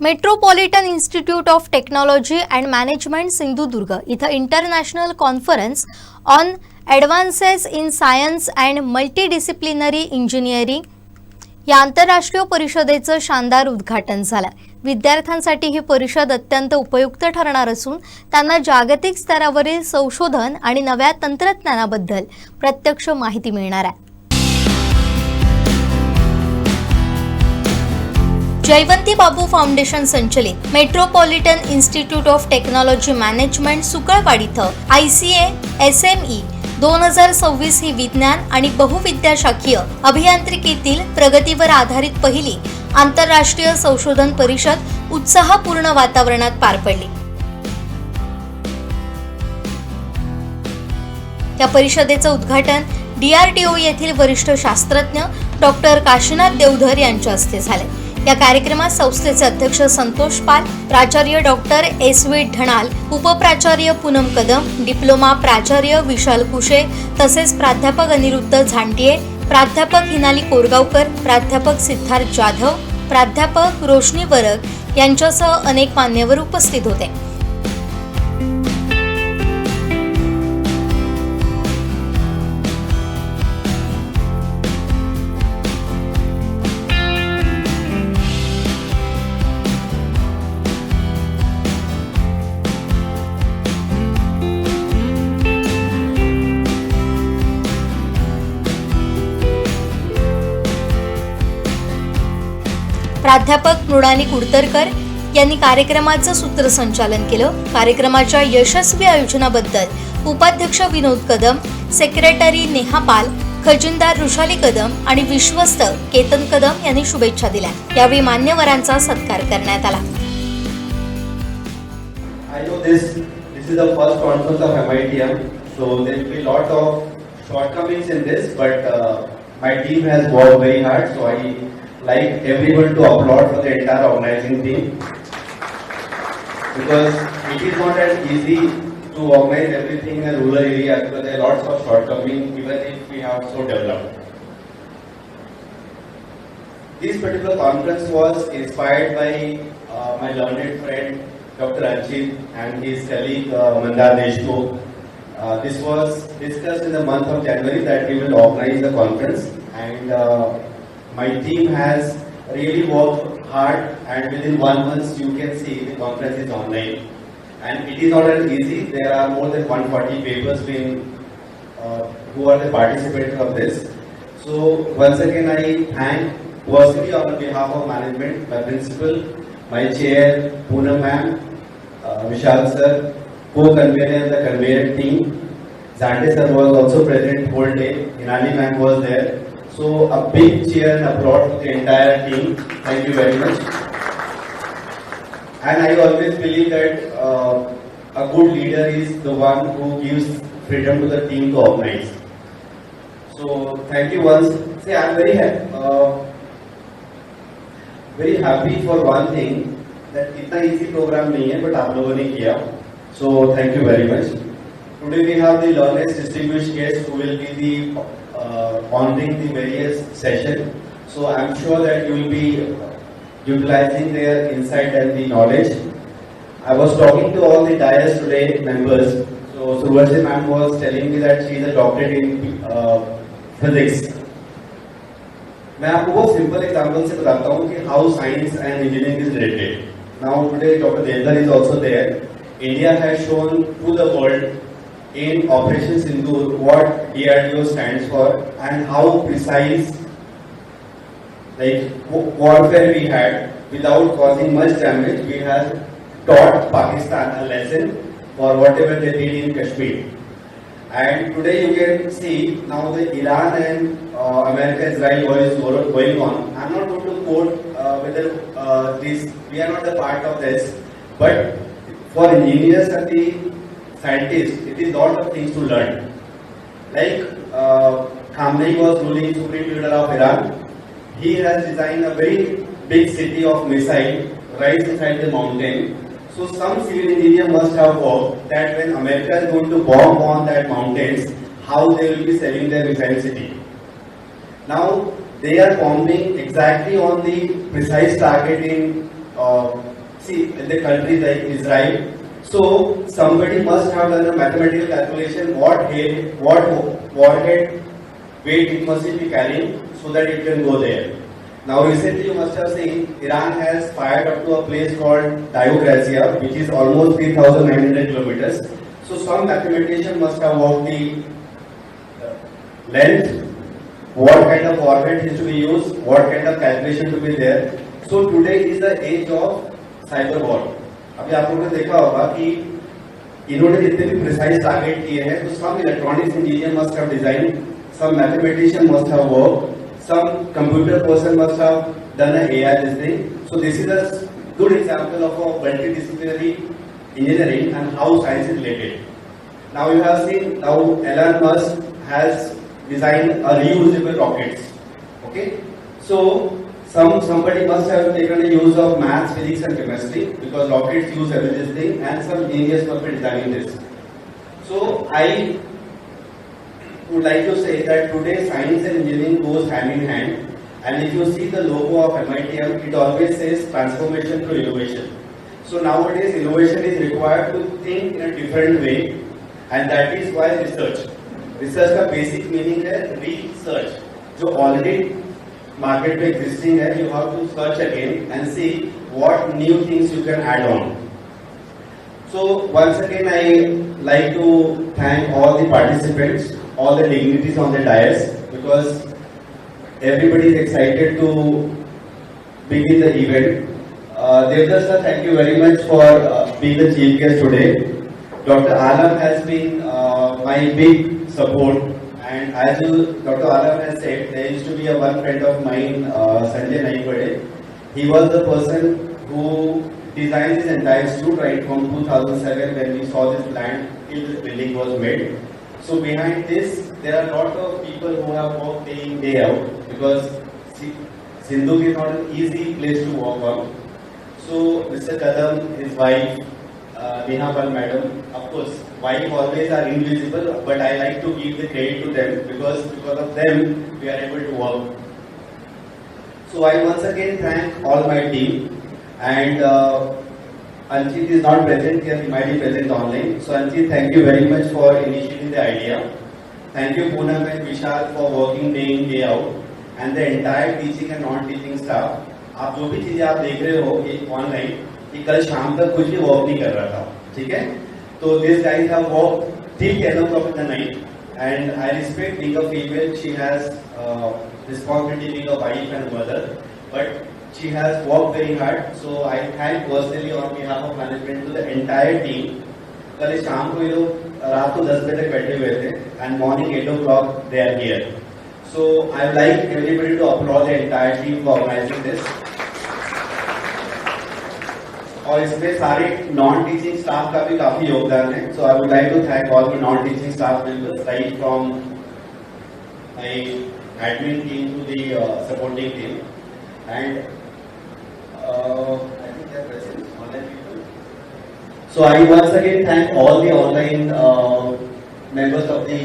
Metropolitan Institute of Technology and Management Sindhudurg इथं International Conference on Advances in science and multidisciplinary Engineering या आंतरराष्ट्रीय परिषदेचं शानदार उद्घाटन झालं। विद्यार्थ्यांसाठी ही परिषद अत्यंत उपयुक्त ठरणार असून त्यांना जागतिक स्तरावरील संशोधन आणि नव्या तंत्रज्ञानाबद्दल प्रत्यक्ष माहिती मिळणार आहे। जयवंती बाबू फाउंडेशन संचलित Metropolitan Institute of Technology Management Sukalwad इथं ICA SME 2026 ही विज्ञान आणि बहुविद्याशाखीय अभियांत्रिकीतील प्रगतीवर आधारित पहिली आंतरराष्ट्रीय संशोधन परिषद उत्साहपूर्ण वातावरणात पार पडली। या परिषदेचं उद्घाटन DRDO येथील वरिष्ठ शास्त्रज्ञ डॉक्टर काशीनाथ देवधर यांच्या हस्ते झाले। या कार्यक्रमात संस्थेचे अध्यक्ष संतोष पाल, प्राचार्य डॉक्टर SV ढणाल, उपप्राचार्य पूनम कदम, डिप्लोमा प्राचार्य विशाल कुशे तसेच प्राध्यापक अनिरुद्ध झांटिये, प्राध्यापक हिनाली कोरगावकर, प्राध्यापक सिद्धार्थ जाधव, प्राध्यापक रोशनी वरग यांच्यासह अनेक मान्यवर उपस्थित होते। प्राध्यापक मृणाली कुडतरकर यांनी कार्यक्रमाचं सूत्रसंचालन केलं। कार्यक्रमाच्या यशस्वी आयोजनाबद्दल उपाध्यक्ष विनोद कदम, सेक्रेटरी नेहा पाल, खजिनदार रुशाली कदम आणि विश्वस्त केतन कदम यांनी शुभेच्छा दिल्या। यावेळी मान्यवरांचा सत्कार करण्यात आला। I know this is the first conference of MITM, so there will be lot of shortcomings in this, but my team has worked very hard, so I like everyone to applaud for the entire organizing team, because it is not as easy to organize everything in a rural area, because there are lots of shortcomings even if we have so developed. This particular conference was inspired by my learned friend Dr. Anchit and his colleague Mandar Deshmukh. This was discussed in the month of January that we will organize the conference, and my team has really worked hard, and within 1 month you can see the conference is online, and it is not as easy. There are more than 140 papers being who are the participants of this. So once again I thank personally on behalf of management, my principal, my chair Poonam ma'am, Vishal sir, co-convener and the convener team. Zante sir was also present whole day. Hinali ma'am was there. So a big cheer and applaud for the entire team. Thank you very much. And I always believe that a good leader is the one who gives freedom to the team to organize. So thank you once. See, I am very happy for one thing, that इतना easy program नहीं है, but आप लोगों ने किया. So thank you very much. Today we have the learners distinguished guests who will be the honoring the various session. So I am sure that you will be utilizing their insight and the knowledge. I was talking to all the dais today members. So Survaji ma'am was telling me that she is a doctorate in physics. मैं आपको बहुत simple example से बताता हूँ कि how science and engineering is related. Now today Dr. Devdar is also there. India has shown to the world in Operation Sindoor what DRDO stands for and how precise warfare we had without causing much damage. We have taught Pakistan a lesson for whatever they did in Kashmir. And today you can see now the Iran and America-Israel war is going on. I'm not going to quote whether we are not a part of this, but for engineers and the scientists, it is lot of things to learn. Like Khamenei was ruling supreme leader of Iran. He has designed a very big city of missile right inside the mountain. So some civil engineer must have worked that when America is going to bomb on that mountains, how they will be selling their missile city. Now they are bombing exactly on the precise target in see in the countries like Israel. So somebody must have done a mathematical calculation what warhead weight it must be carrying so that it can go there. Now recently you must have seen Iran has fired up to a place called Diograzia, which is almost 3,900 kilometers. So some mathematician must have worked the length, what kind of warhead is to be used, what kind of calculation to be there. So today is the age of cyber war. अभी आप लोगों ने देखा होगा कि इन्होंने जितने भी प्रिसाइज टारगेट किए हैं, तो some electronics engineer must have designed, some mathematician must have worked, some computer person must have done an AI this thing. So this is a good example of a multidisciplinary engineering and how science is related. Now you have seen now Elon Musk has designed a reusable rockets. Okay, so somebody must have taken the use of maths, physics, and chemistry because rockets use everything, and some engineers must be designing this. So I would like to say that today science and engineering goes hand in hand. And if you see the logo of MITM, it always says transformation to innovation. So nowadays innovation is required to think in a different way, and that is why research. Research का basic meaning है research. जो already market में existing है, you have to search again and see what new things you can add on. So once again I like to thank all the participants, all the dignitaries on the dais, because everybody is excited to begin the event. Devdas sir, thank you very much for being the chief guest today. Dr. Alam has been my big support, and as Dr. Alam has said, there used to be a one friend of mine, Sanjay Naikade. He was the person who designed this entire institute right from 2007 when we saw this land till this building was made. So behind this, there are a lot of people who have worked day in, day out, because Sindhu is not an easy place to work on. So Mr. Kadam, his wife, Neha Pal madam, of course, wife always are invisible, but I like to give the credit to them because of them we are able to work. So I once again thank all my team, and Anchit is not present here, he might be present online. So Anchit, thank you very much for initiating the idea. Thank you Poonam and Vishal for working day in, day out, and the entire teaching and non-teaching staff. आप जो भी चीजें आप देख रहे हो कि online, कि कल शाम तक कुछ भी वर्क नहीं कर रहा था, ठीक है? तो this guys have work till 10 o'clock in the night, and I respect being a female. She has responsibility being a wife and a mother, but she has worked very hard. So I thank personally on behalf of management to the entire team. कल शाम को ये लोग रात को 10 बजे तक बैठे हुए थे, and morning 8 o'clock they are here. So I would like everybody to applaud the entire team for organizing this. और इसमें सारे नॉन टीचिंग स्टाफ का भी काफी योगदान है. So I would like to thank all the non teaching staff members right from my admin team to the supporting team, and I think that present online people. So I once again thank all the online members of the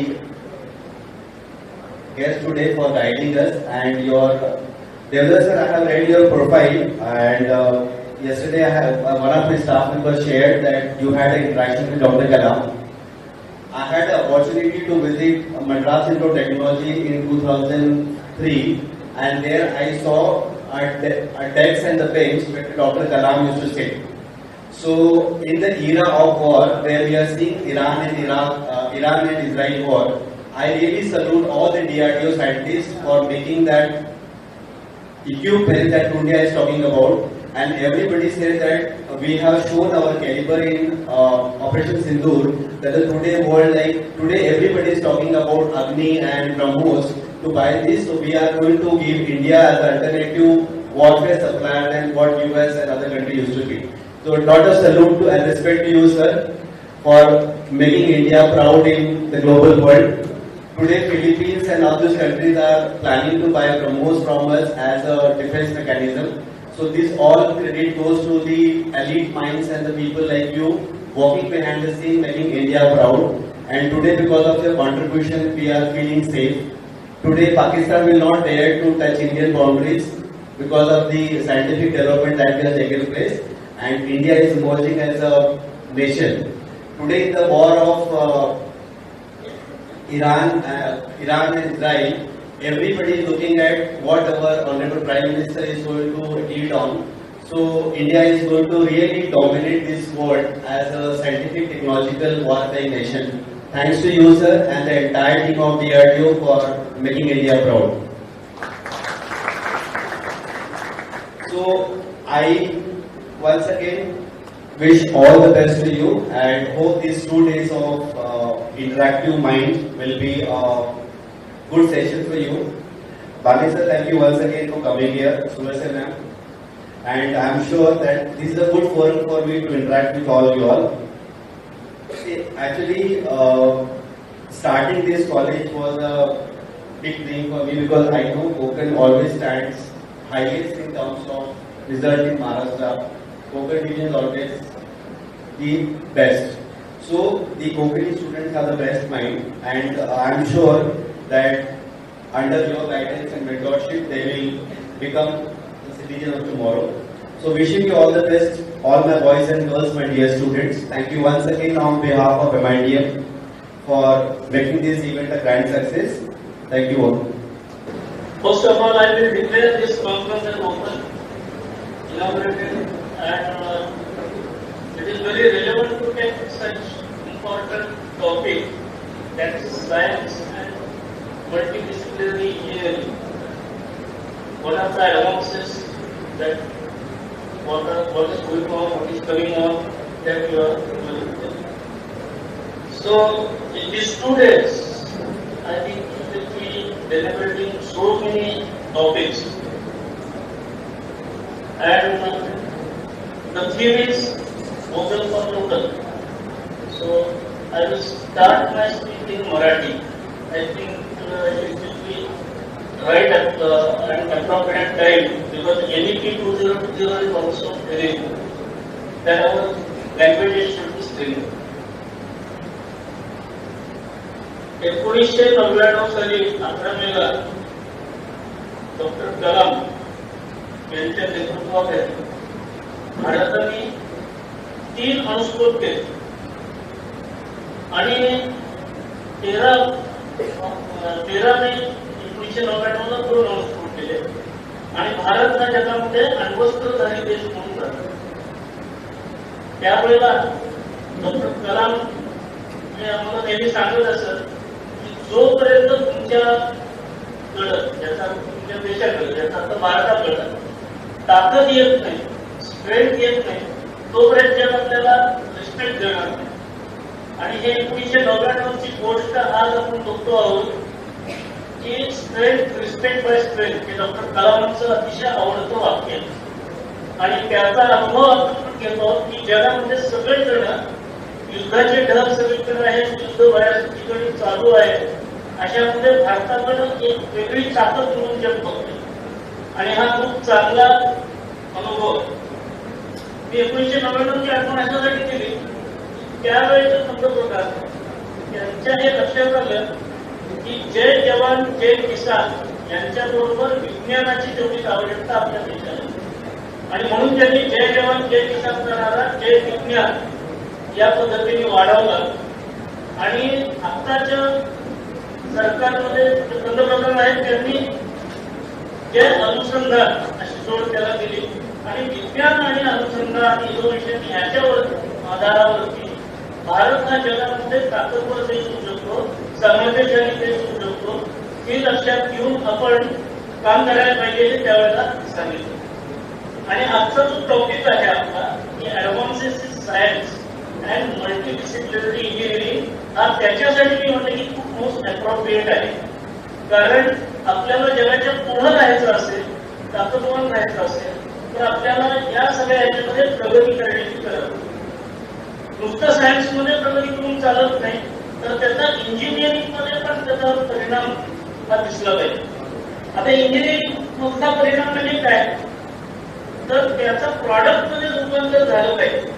guests today for guiding us, and your Devdas sir, I have read your profile, and yesterday I have one of my staff members shared that you had an interaction with Dr. Kalam. I had the opportunity to visit Madras Institute of Technology in 2003, and there I saw a desk and the bench where Dr. Kalam used to sit. So in the era of war where we are seeing Iran and Israel war, I really salute all the DRDO scientists for making that equipment that India is talking about, and everybody says that we have shown our caliber in Operation Sindoor, that the today world, like today everybody is talking about Agni and BrahMos to buy this, so we are going to give India as an alternative warfare supplier than what US and other countries used to be. So a lot of salute to and respect to you, sir, for making India proud in the global world. Today, Philippines and all those countries are planning to buy BrahMos from us as a defense mechanism. So this all credit goes to the elite minds and the people like you working behind the scene, making India proud. And today, because of your contribution, we are feeling safe. Today, Pakistan will not dare to touch Indian boundaries because of the scientific development that has taken place, and India is emerging as a nation. Today, the war of Iran and Israel, everybody is looking at what our Honorable Prime Minister is going to lead on. So India is going to really dominate this world as a scientific, technological, wartime nation. Thanks to you, sir, and the entire team of DRDO for making India proud. So I once again wish all the best to you and hope these 2 days of interactive mind will be a good session for you. Bani sir, thank you once again for coming here. Suvasan ma'am. And I am sure that this is a good forum for me to interact with all you all. Actually, starting this college was a big thing for me because I know Kokan always stands highest in terms of result in Maharashtra. Kokan region is always the best. So the Kokani students have the best mind, and I am sure that under your guidance and mentorship, they will become the citizen of tomorrow. So wishing you all the best, all my boys and girls, my dear students. Thank you once again on behalf of MITM for making this event a grand success. Thank you all. First of all, I will declare this conference as open, inaugurated, and it is very relevant to take such important topic, that is science and multidisciplinary engineering. What are the advances that what is going on, what is coming on, that you are doing. So in these 2 days, I think we will be deliberating so many topics, and the theme is vocal for local. So I will start my speech in Marathi. I think it will be right at an appropriate time, because NEP 2020 is also very good. That our languages should be streamed. 1999 साली 11 मेला doctor कलाम यांच्या नेतृत्वाखाली भारताने 3 अणुस्फोट केले आणि 13 मे 1999 ला 2 अणुस्फोट केले आणि भारत हा जगामध्ये अण्वस्त्रधारी देश म्हणून राहिला. त्यावेळेला डॉक्टर कलाम हे आम्हाला नेहमी सांगत असत की जोपर्यंत तुमच्याकडं तुमच्या देशाकडे ज्याचा अर्थ भारताकडं ताकद येत नाही, स्ट्रेंथ येत नाही, तोपर्यंत जग आपल्याला रिस्पेक्ट देणार नाही. आणि हे 1999 ची गोष्ट आज आपण बघतो आहोत की स्ट्रेंथ रिस्पेक्ट बाय स्ट्रेंथ हे डॉक्टर कलामांचं अतिशय आवडतं वाक्य आहे. आणि त्याचा अनुभव आपण घेतो की जगामध्ये सगळेजण युद्धाचे ढग सगळीकडे आहेत, युद्ध सगळीकडे चालू आहे, अशामध्ये भारताकडे एक वेगळी ताकद म्हणून जग बघते. आणि हा खूप चांगला अनुभव. मी 1999 ची आठवण अशासाठी केली, त्यावेळेचे पंतप्रधान त्यांच्या हे लक्षात आलं की जय जवान जय किसान यांच्याबरोबर विज्ञानाची तेवढीच आवश्यकता आपल्या देशाला, आणि म्हणून त्यांनी जय जवान जय किसान करणारा जय विज्ञान या पद्धतीने वाढवला. आणि आत्ताच्या सरकारमध्ये पंतप्रधान आहेत त्यांनी जय अनुसंधान अशी जोड त्याला दिली. आणि विज्ञान आणि अनुसंधान इनोव्हेशन ह्याच्यावर आधारावरती भारत हा जगामध्ये ताकदवर देश होऊ शकतो, समाजशाली देश होऊ शकतो, हे लक्षात घेऊन आपण काम करायला पाहिजे हे त्यावेळेला सांगितलं. आणि आजचा जो टॉपिक आहे आपला की advances in science and multidisciplinary engineering, हा त्याच्यासाठी मी म्हणते की खूप मोस्ट अप्रोप्रिएट आहे. कारण आपल्याला जगाच्या पुढे राहायचं असेल, ताकदवान राहायचं असेल, तर आपल्याला या सगळ्या ह्याच्यामध्ये प्रगती करण्याची गरज आहे. नुसतं सायन्स मध्ये प्रगती करून चालत नाही, तर त्याचा इंजिनिअरिंग मध्ये पण त्याचा परिणाम हा दिसला पाहिजे. आता इंजिनिअरिंग मधला परिणाम म्हणजे काय, तर त्याचा प्रॉडक्ट मध्ये रूपांतर झालं पाहिजे.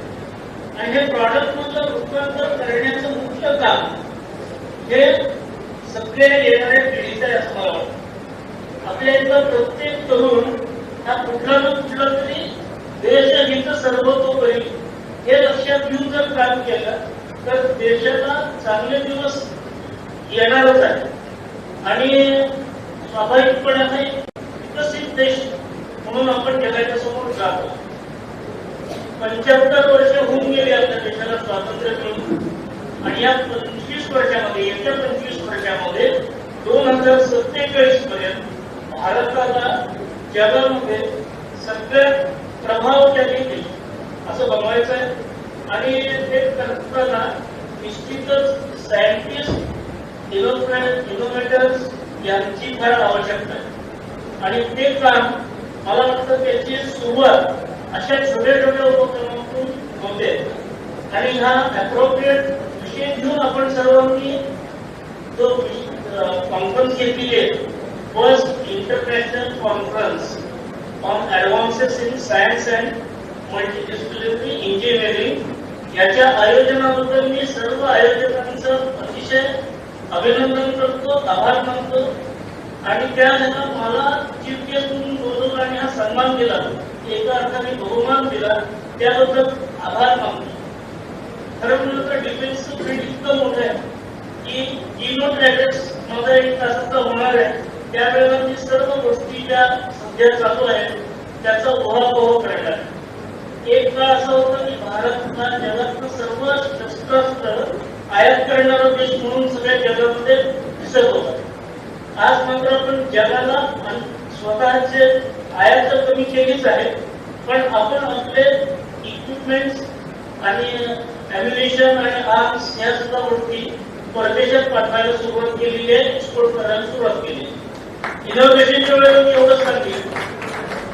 आणि हे प्रॉडक्ट मधलं रूपांतर करण्याचं मुख्य काम हे सगळ्या येणाऱ्या पिढीचं आहे असं मला वाटतं. आपल्या इथला प्रत्येक तरुण हा कुठला ना कुठला तरी देशहित सर्वतोपरी हे लक्षात घेऊन जर काम केलं तर देशाला चांगले दिवस येणारच आहे. आणि स्वाभाविकपणे विकसित देश म्हणून आपण जगाच्या समोर जातो. 75 वर्ष होऊन गेली आपल्या देशाला स्वातंत्र्य मिळून आणि या 25 वर्षामध्ये येत्या 25 वर्षामध्ये 2047 पर्यंत भारताला जगामध्ये सगळ्यात प्रभावशाली देश असं बनवायचं आहे. आणि ते करताना निश्चितच सायंटिस्ट इनोव्हेटर्स यांची फार आवश्यकता आहे. आणि ते काम मला वाटतं त्याची सुरुवात अशा छोट्या छोट्या उपक्रमातून होते. आणि हा अप्रोप्रिएट विषय घेऊन आपण सर्वांनी जो कॉन्फरन्स घेतली आहे, first international Conference on Advances in science and multidisciplinary engineering, याच्या आयोजनाबद्दल मी सर्व आयोजकांचं अतिशय अभिनंदन करतो, आभार मानतो. आणि त्यानंतर मला चीफ गेस्ट म्हणून बोलवलं आणि हा सन्मान दिला, एका अर्थाने बहुमान दिला, त्याबद्दल आभार मानतो. खरं म्हणलं तर डिफेन्सचं फील्ड इतकं मोठं आहे की कीनोट ॲड्रेस माझा 1 तासाचा होणार आहे. त्यावेळेला मी सर्व गोष्टी ज्या सध्या चालू आहेत त्याचा उहापोह करणार. एक काळ असा होता की भारत हा जगातलं सर्व शस्त्रास्त्र आयात करणारा देश म्हणून सगळ्या जगामध्ये दिसत होता. आज मात्र आपण जगाला स्वतःचे आयात कमी केलीच आहे, पण आपण आपले इक्विपमेंट्स आणि ॲम्युनिशन आणि आर्म्स या सुद्धा गोष्टी परदेशात पाठवायला सुरुवात केलेली आहे, एक्सपोर्ट करायला सुरुवात केली. इनोव्हेशनच्या वेळेला मी एवढं सांगेन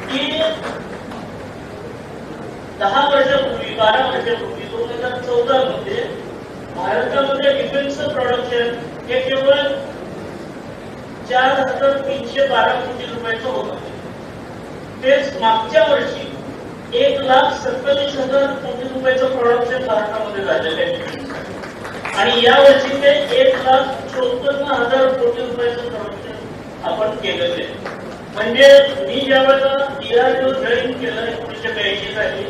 की 10 वर्षापूर्वी 12 वर्षापूर्वी 2014 मध्ये भारतामध्ये डिफेन्सचं प्रोडक्शन हे केवळ 4,312 कोटी रुपयाचं होतं. तेच मागच्या वर्षी 1,47,000 कोटी रुपयाचं प्रोडक्शन भारतामध्ये झालेलं आहे. आणि या वर्षी ते 1,54,000 कोटी रुपयाचं प्रोडक्शन आपण केलेलं आहे. म्हणजे मी ज्यावेळेला DRDO जॉईन केलं 1982 साली,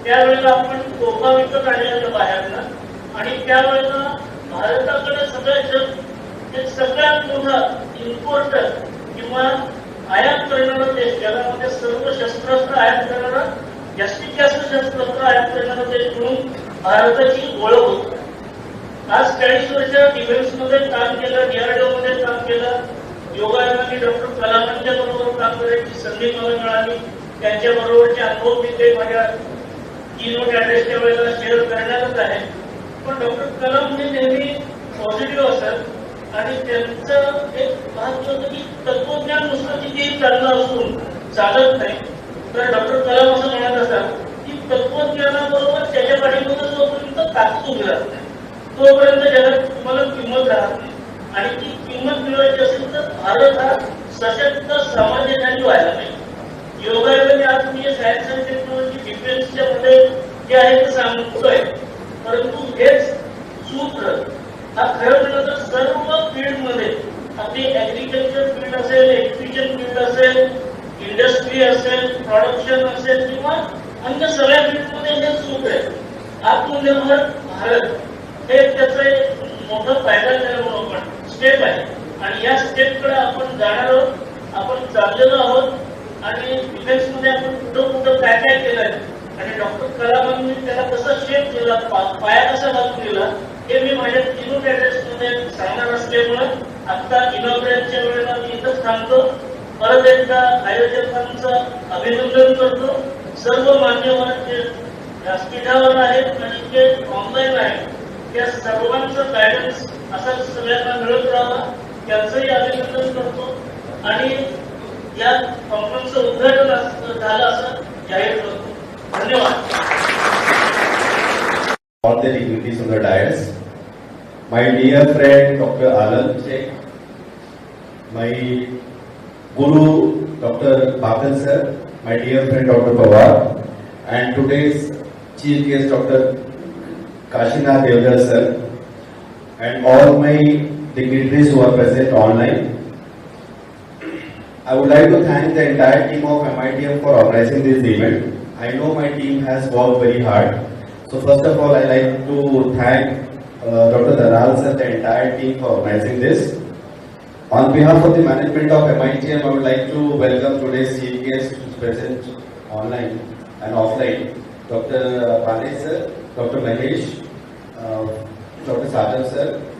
त्यावेळेला आपण कोका विकत आणलेलं बाहेरनं आणि त्यावेळेला भारताकडे सगळ्यात मोठा इम्पोर्टर किंवा आयात करणारा देश, जगामध्ये सर्व शस्त्रास्त्र आयात करणारा, जास्तीत जास्त शस्त्रास्त्र आयात करणारा देश म्हणून भारताची ओळख होती. आज 40 वर्ष डिफेन्समध्ये काम केलं, DRDO मध्ये काम केलं. योगायोगाने डॉक्टर कलामांच्या बरोबर काम करायची संधी मला मिळाली. त्यांच्या बरोबरचे अनुभव मी ते माझ्या कीनोट ॲड्रेसच्या वेळेला शेअर करणारच आहे. पण डॉक्टर कलाम हे नेहमी पॉझिटिव्ह असत आणि त्यांचं एक महत्व होतं की तत्वज्ञान नुसतं कितीही चाललं असून चालत नाही. तर डॉक्टर कलाम असं म्हणत असतात की तत्वज्ञानाबरोबर त्याच्या पाठीमध्ये जोपर्यंत ताकद उभी राहत नाही तोपर्यंत जगात तुम्हाला किंमत राहत नाही. आणि ती किंमत मिळवायची असेल तर भारत हा सशक्त समाजासाठी व्हायला पाहिजे. योगायोगाने आज मी सायन्स अँड टेक्नॉलॉजी डिफेन्सच्या मध्ये जे आहे ते सांगतोय, परंतु हेच सूत्र हा खरं म्हणलं तर सर्व फील्डमध्ये, आपली ऍग्रिकल्चर फील्ड असेल, एज्युकेशन फील्ड असेल, इंडस्ट्री असेल, प्रोडक्शन असेल किंवा अन्य सगळ्या फील्डमध्ये हे सूत्र आहे. आत्मनिर्भर भारत हे त्याचा एक मोठा फायदा म्हणून आपण स्टेप आहे आणि या स्टेपकडे आपण जाणार आहोत, आपण चाललेलो आहोत. आणि डिफेन्समध्ये आपण कुठं काय काय केलंय आणि डॉक्टर कलामांनी त्याला कसा शेप दिला, पाया कसा घालून दिला, हे मी माझ्या कीनोट ॲड्रेसमध्ये सांगणार असल्यामुळे आता इनॉग्रेशनच्या वेळेला मी इथंच थांबतो. परत एकदा आयोजकांचं अभिनंदन करतो. सर्व मान्यवर जे व्यासपीठावर आहेत आणि जे ऑनलाईन आहेत त्या सर्वांचं गायडन्स असा सगळ्यांना मिळत राहावा त्यांचंही अभिनंदन करतो. आणि या कॉन्फरन्सचं उद्घाटन झालं असं जाहीर करतो. धन्यवाद. All the dignitaries on the dais, my dear friend Dr. Alan Sheikh, my Guru Dr. Bakan sir, my dear friend Dr. Pawar, and today's chief guest Dr. Kashinath Devdar sir, and all my dignitaries who are present online. I would like to thank the entire team of MITM for organizing this event. I know my team has worked very hard. So first of all, I like to thank Dr. Dalal and the entire team for organizing this. On behalf of the management of MITM, I would like to welcome today's chief guest who is present online and offline, Dr. Pandey sir, Dr. Mahesh, Dr. Sajan sir,